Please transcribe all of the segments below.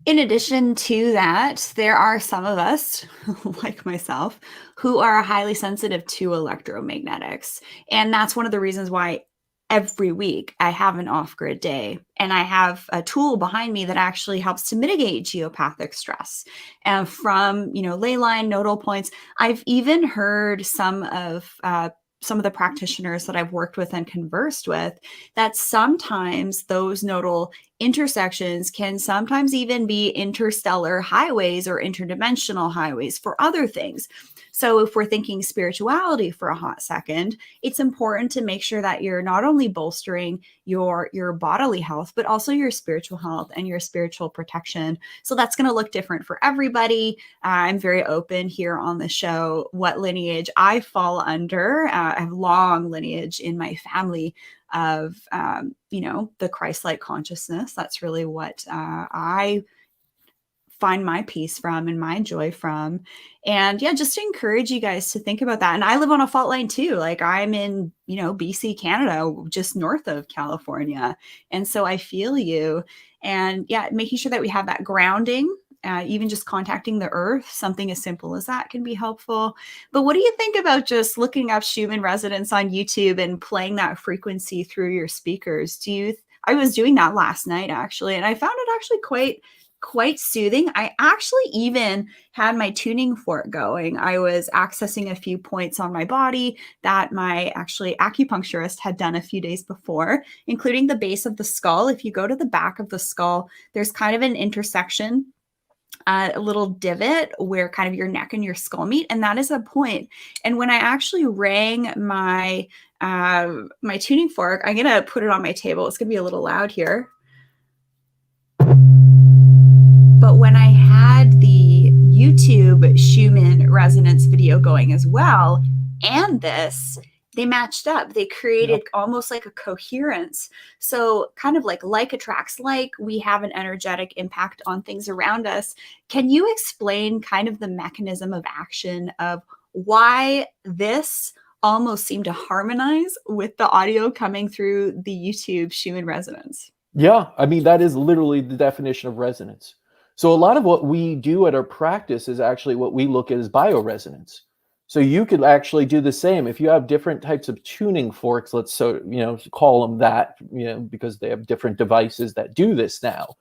In addition to that, there are some of us, like myself, who are highly sensitive to electromagnetics. And that's one of the reasons why every week I have an off grid day and I have a tool behind me that actually helps to mitigate geopathic stress. And from, ley line nodal points, I've even heard some of the practitioners that I've worked with and conversed with that sometimes those nodal intersections can sometimes even be interstellar highways or interdimensional highways for other things. So if we're thinking spirituality for a hot second, it's important to make sure that you're not only bolstering your bodily health, but also your spiritual health and your spiritual protection. So that's going to look different for everybody. I'm very open here on the show what lineage I fall under. I have long lineage in my family of the Christ-like consciousness. That's really what I find my peace from and my joy from. And yeah, just to encourage you guys to think about that. And I live on a fault line too. Like I'm in, BC, Canada, just north of California. And so I feel you. And yeah, making sure that we have that grounding, even just contacting the earth, something as simple as that can be helpful. But what do you think about just looking up Schumann Resonance on YouTube and playing that frequency through your speakers? I was doing that last night actually, and I found it actually quite soothing. I actually even had my tuning fork going. I was accessing a few points on my body that my actually acupuncturist had done a few days before, including the base of the skull. If you go to the back of the skull, there's kind of an intersection, a little divot where kind of your neck and your skull meet, and that is a point. And when I actually rang my tuning fork, I'm gonna put it on my table. It's gonna be a little loud here. But when I had the YouTube Schumann Resonance video going as well, and this, they matched up. They created almost like a coherence. So kind of like attracts like, we have an energetic impact on things around us. Can you explain kind of the mechanism of action of why this almost seemed to harmonize with the audio coming through the YouTube Schumann Resonance? Yeah, I mean, that is literally the definition of resonance. So a lot of what we do at our practice is actually what we look at as bioresonance. So you could actually do the same if you have different types of tuning forks, let's call them that, because they have different devices that do this now.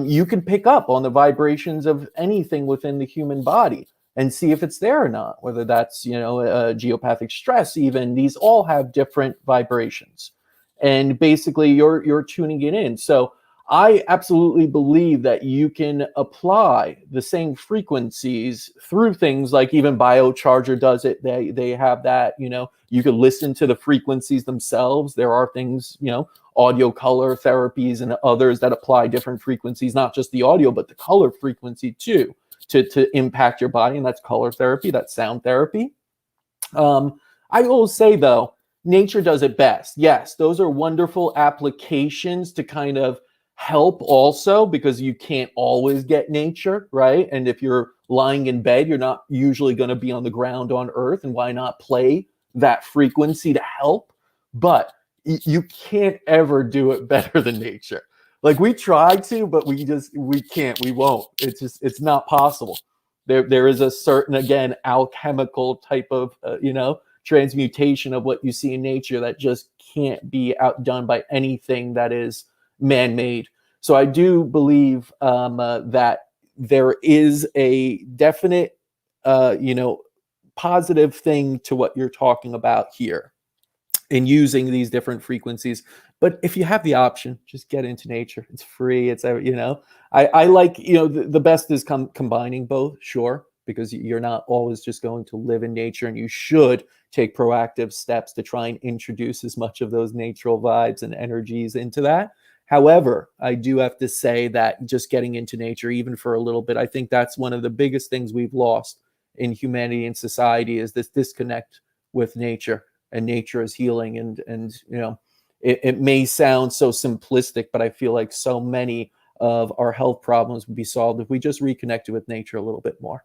You can pick up on the vibrations of anything within the human body and see if it's there or not, whether that's, geopathic stress, even. These all have different vibrations. And basically you're tuning it in. So I absolutely believe that you can apply the same frequencies through things like even Biocharger does it. They have that, you could listen to the frequencies themselves. There are things, audio color therapies and others that apply different frequencies, not just the audio, but the color frequency too, to impact your body. And that's color therapy, that's sound therapy. I will say though, nature does it best. Yes, those are wonderful applications to kind of help also, because you can't always get nature, right? And if you're lying in bed, you're not usually going to be on the ground on earth, and why not play that frequency to help? But you can't ever do it better than nature. Like we try to, but we can't, we won't. It's not possible. There is a certain, again, alchemical type of, transmutation of what you see in nature that just can't be outdone by anything that is man-made. So I do believe that there is a definite, positive thing to what you're talking about here in using these different frequencies. But if you have the option, just get into nature. It's free. It's, I like, the best is combining both, sure, because you're not always just going to live in nature, and you should take proactive steps to try and introduce as much of those natural vibes and energies into that. However, I do have to say that just getting into nature, even for a little bit, I think that's one of the biggest things we've lost in humanity and society, is this disconnect with nature, and nature is healing. And it may sound so simplistic, but I feel like so many of our health problems would be solved if we just reconnected with nature a little bit more.